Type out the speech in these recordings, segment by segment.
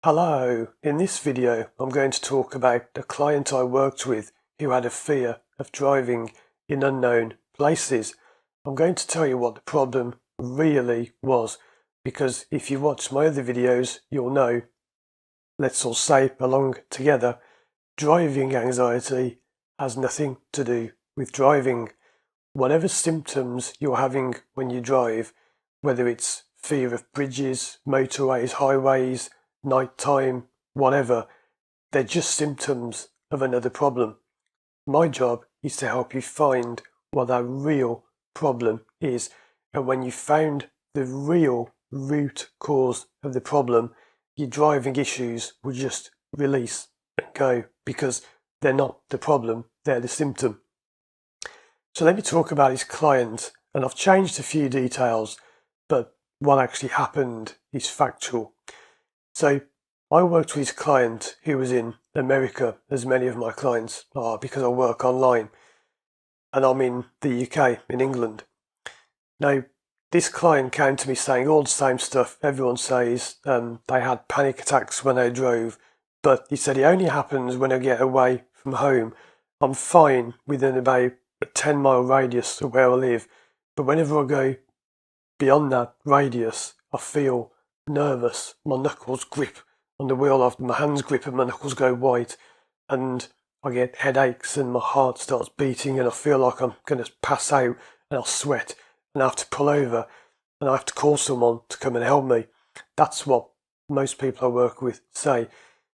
Hello, in this video I'm going to talk about a client I worked with who had a fear of driving in unknown places. I'm going to tell you what the problem really was, because if you watch my other videos you'll know, let's all say along together, driving anxiety has nothing to do with driving. Whatever symptoms you're having when you drive, whether it's fear of bridges, motorways, highways, nighttime, whatever, they're just symptoms of another problem. My job is to help you find what that real problem is, and when you've found the real root cause of the problem, your driving issues will just release and go, because they're not the problem, they're the symptom. So let me talk about his client, and I've changed a few details, but what actually happened is factual. So I worked with his client who was in America, as many of my clients are, because I work online, and I'm in the UK, in England. Now, this client came to me saying all the same stuff everyone says. They had panic attacks when they drove, but he said it only happens when I get away from home. I'm fine within about a 10-mile radius of where I live, but whenever I go beyond that radius, I feel nervous. My knuckles grip on the wheel, my hands grip and my knuckles go white, and I get headaches and my heart starts beating and I feel like I'm going to pass out, and I'll sweat and I have to pull over and I have to call someone to come and help me. That's what most people I work with say.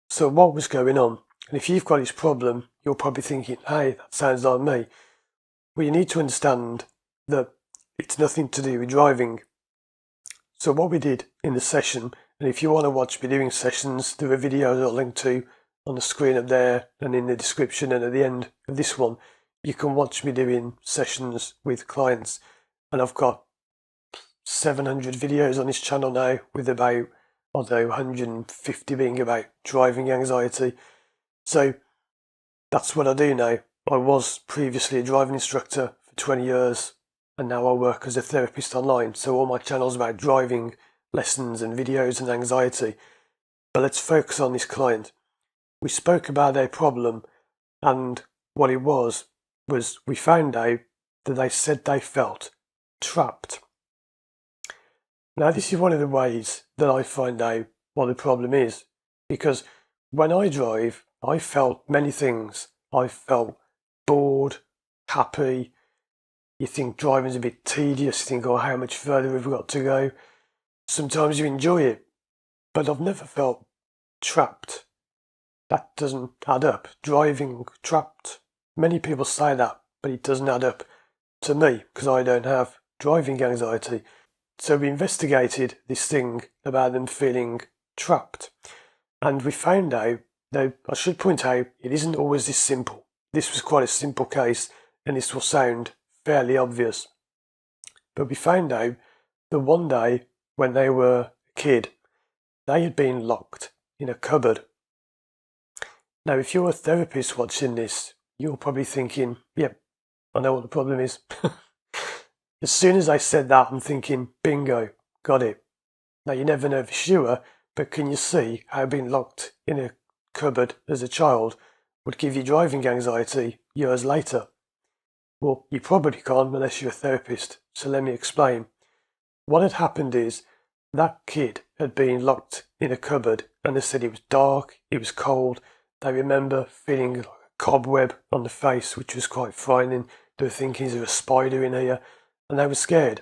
So what was going on? And if you've got this problem, you're probably thinking, hey, that sounds like me. Well, you need to understand that it's nothing to do with driving. So what we did in the session, and if you want to watch me doing sessions, there are videos I'll link to on the screen up there and in the description, and at the end of this one you can watch me doing sessions with clients. And I've got 700 videos on this channel now, with about, 150 being about driving anxiety. So that's what I do now. I was previously a driving instructor for 20 years, and now I work as a therapist online. So all my channels about driving lessons and videos and anxiety. But let's focus on this client. We spoke about their problem, and what it was we found out that they said they felt trapped. Now, this is one of the ways that I find out what the problem is, because when I drive, I felt many things. I felt bored, happy. You think driving's a bit tedious, you think, oh, how much further have we got to go? Sometimes you enjoy it, but I've never felt trapped. That doesn't add up. Driving trapped. Many people say that, but it doesn't add up to me, because I don't have driving anxiety. So we investigated this thing about them feeling trapped, and we found out, though I should point out, it isn't always this simple. This was quite a simple case, and this will sound fairly obvious. But we found out that one day, when they were a kid, they had been locked in a cupboard. Now, if you're a therapist watching this, you're probably thinking, yep, I know what the problem is. As soon as I said that, I'm thinking, bingo, got it. Now, you never know for sure, but can you see how being locked in a cupboard as a child would give you driving anxiety years later? Well, you probably can't unless you're a therapist, so let me explain. What had happened is that kid had been locked in a cupboard, and they said it was dark, it was cold. They remember feeling like a cobweb on the face, which was quite frightening. They were thinking, is there a spider in here? And they were scared.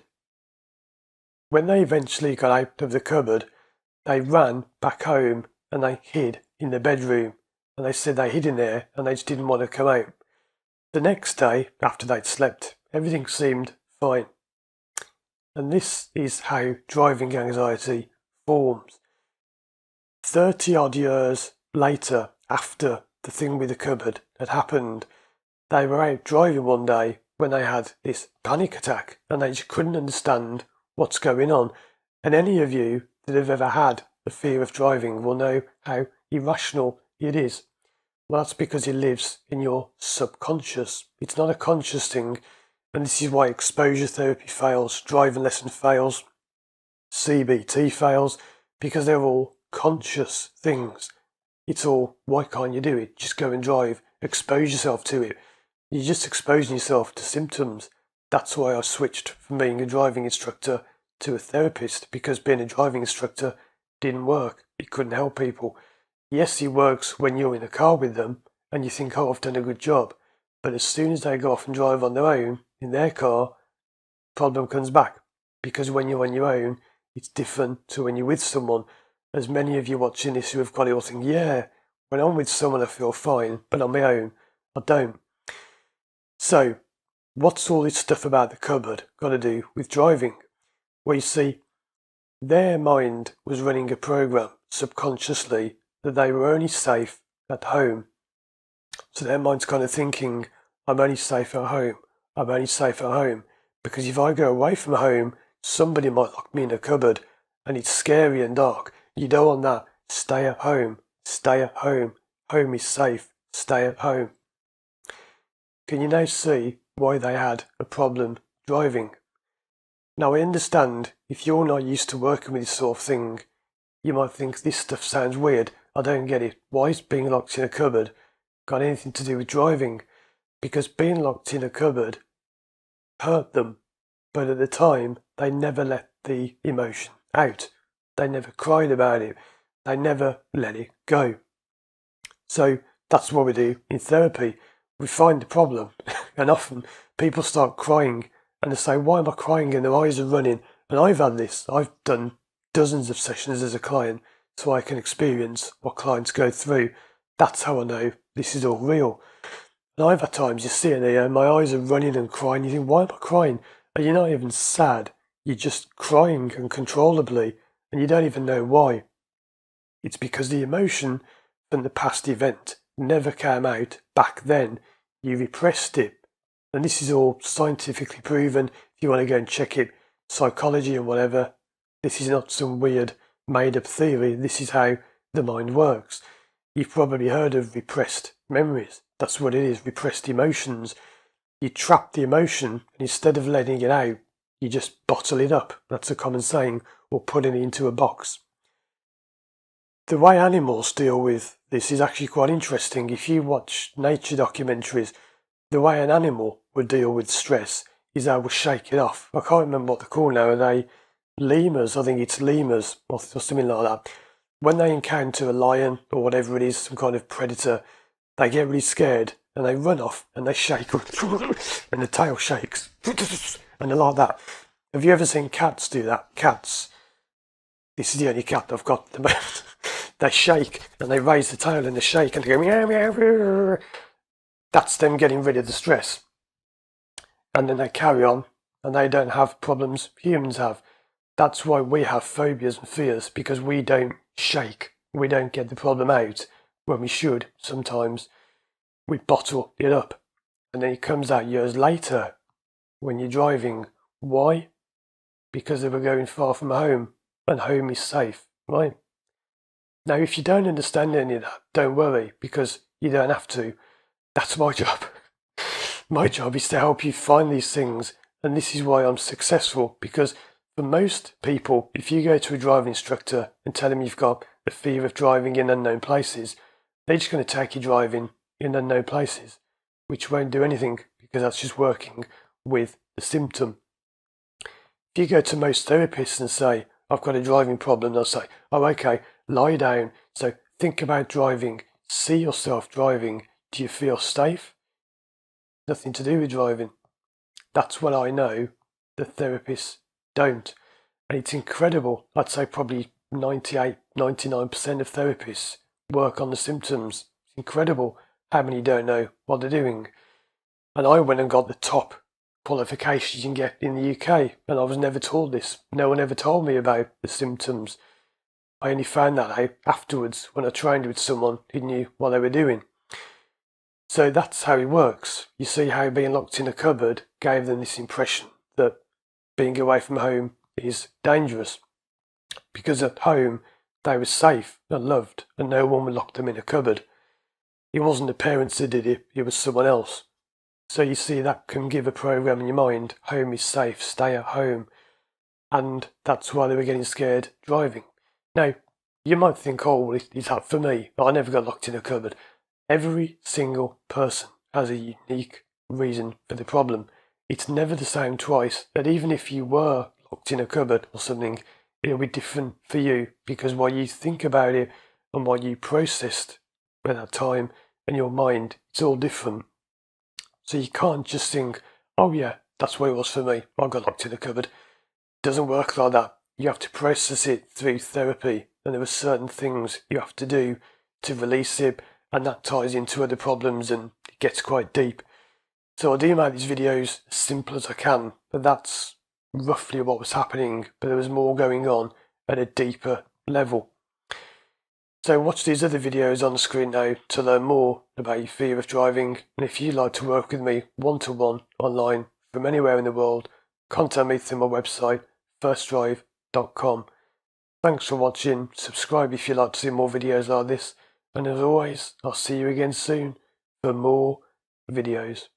When they eventually got out of the cupboard, they ran back home and they hid in the bedroom. And they said they hid in there and they just didn't want to come out. The next day, after they'd slept, everything seemed fine. And this is how driving anxiety forms. 30 odd years later, after the thing with the cupboard had happened, they were out driving one day when they had this panic attack, and they just couldn't understand what's going on. And any of you that have ever had a fear of driving will know how irrational it is. Well, that's because it lives in your subconscious. It's not a conscious thing, and this is why exposure therapy fails, driving lesson fails, CBT fails, because they're all subconscious things. It's all, why can't you do it? Just go and drive, expose yourself to it. You're just exposing yourself to symptoms. That's why I switched from being a driving instructor to a therapist, because being a driving instructor didn't work. It couldn't help people. Yes, it works when you're in a car with them and you think, oh, I've done a good job. But as soon as they go off and drive on their own in their car, problem comes back. Because when you're on your own, it's different to when you're with someone. As many of you watching this who have got it all think, yeah, when I'm with someone I feel fine, but on my own, I don't. So, what's all this stuff about the cupboard got to do with driving? Well, you see, their mind was running a program subconsciously that they were only safe at home. So their mind's kind of thinking, I'm only safe at home. I'm only safe at home. Because if I go away from home, somebody might lock me in a cupboard and it's scary and dark. You don't want that. Stay at home. Stay at home. Home is safe. Stay at home. Can you now see why they had a problem driving? Now I understand if you're not used to working with this sort of thing, you might think this stuff sounds weird. I don't get it. Why is being locked in a cupboard got anything to do with driving? Because being locked in a cupboard hurt them, but at the time they never let the emotion out. They never cried about it. They never let it go. So that's what we do in therapy. We find the problem and often people start crying and they say, why am I crying? And their eyes are running. And I've had this. I've done dozens of sessions as a client so I can experience what clients go through. That's how I know this is all real. And I've had times you see it there, my eyes are running and crying. You think, why am I crying? And you're not even sad. You're just crying uncontrollably and you don't even know why. It's because the emotion from the past event never came out back then. You repressed it. And this is all scientifically proven. If you want to go and check it, psychology and whatever, this is not some weird made-up theory. This is how the mind works. You've probably heard of repressed memories. That's what it is, repressed emotions. You trap the emotion and instead of letting it out, you just bottle it up. That's a common saying, or putting it into a box. The way animals deal with this is actually quite interesting. If you watch nature documentaries, the way an animal would deal with stress is they will shake it off. I can't remember what they're called now. Are they lemurs? I think it's lemurs or something like that. When they encounter a lion or whatever it is, some kind of predator, they get really scared and they run off and they shake and the tail shakes and they're like that. Have you ever seen cats do that? Cats, this is the only cat I've got at the moment. They shake and they raise the tail and they shake and they go meow meow. That's them getting rid of the stress. And then they carry on and they don't have problems humans have. That's why we have phobias and fears, because we don't shake. We don't get the problem out when we should. Sometimes we bottle it up and then it comes out years later when you're driving. Why? Because they were going far from home and home is safe, right? Now, if you don't understand any of that, don't worry, because you don't have to. That's my job. My job is to help you find these things, and this is why I'm successful, because for most people, if you go to a driving instructor and tell them you've got a fear of driving in unknown places, they're just going to take you driving in unknown places, which won't do anything, because that's just working with the symptom. If you go to most therapists and say, I've got a driving problem, they'll say, oh, okay, lie down. So think about driving. See yourself driving. Do you feel safe? Nothing to do with driving. That's what I know the therapists don't. And it's incredible. I'd say probably 98, 99% of therapists work on the symptoms. It's incredible how many don't know what they're doing. And I went and got the top qualifications you can get in the UK, and I was never told this. No one ever told me about the symptoms. I only found that out afterwards when I trained with someone who knew what they were doing. So that's how it works. You see how being locked in a cupboard gave them this impression that being away from home is dangerous. Because at home they were safe and loved and no one would lock them in a cupboard. It wasn't the parents that did it, it was someone else. So you see, that can give a program in your mind, home is safe, stay at home. And that's why they were getting scared driving. Now, You might think, oh, well, it's that for me. I never got locked in a cupboard. Every single person has a unique reason for the problem. It's never the same twice. That even if you were locked in a cupboard or something, it'll be different for you because what you think about it and what you processed at that time and your mind, it's all different. So you can't just think, oh yeah, that's what it was for me. I got locked in a cupboard. It doesn't work like that. You have to process it through therapy, and there are certain things you have to do to release it, and that ties into other problems and it gets quite deep. So I do make these videos as simple as I can, but that's roughly what was happening, but there was more going on at a deeper level. So watch these other videos on the screen now to learn more about your fear of driving, and if you'd like to work with me one-to-one online from anywhere in the world, contact me through my website, firstdrive.com. Thanks for watching, subscribe if you'd like to see more videos like this, and as always, I'll see you again soon for more videos.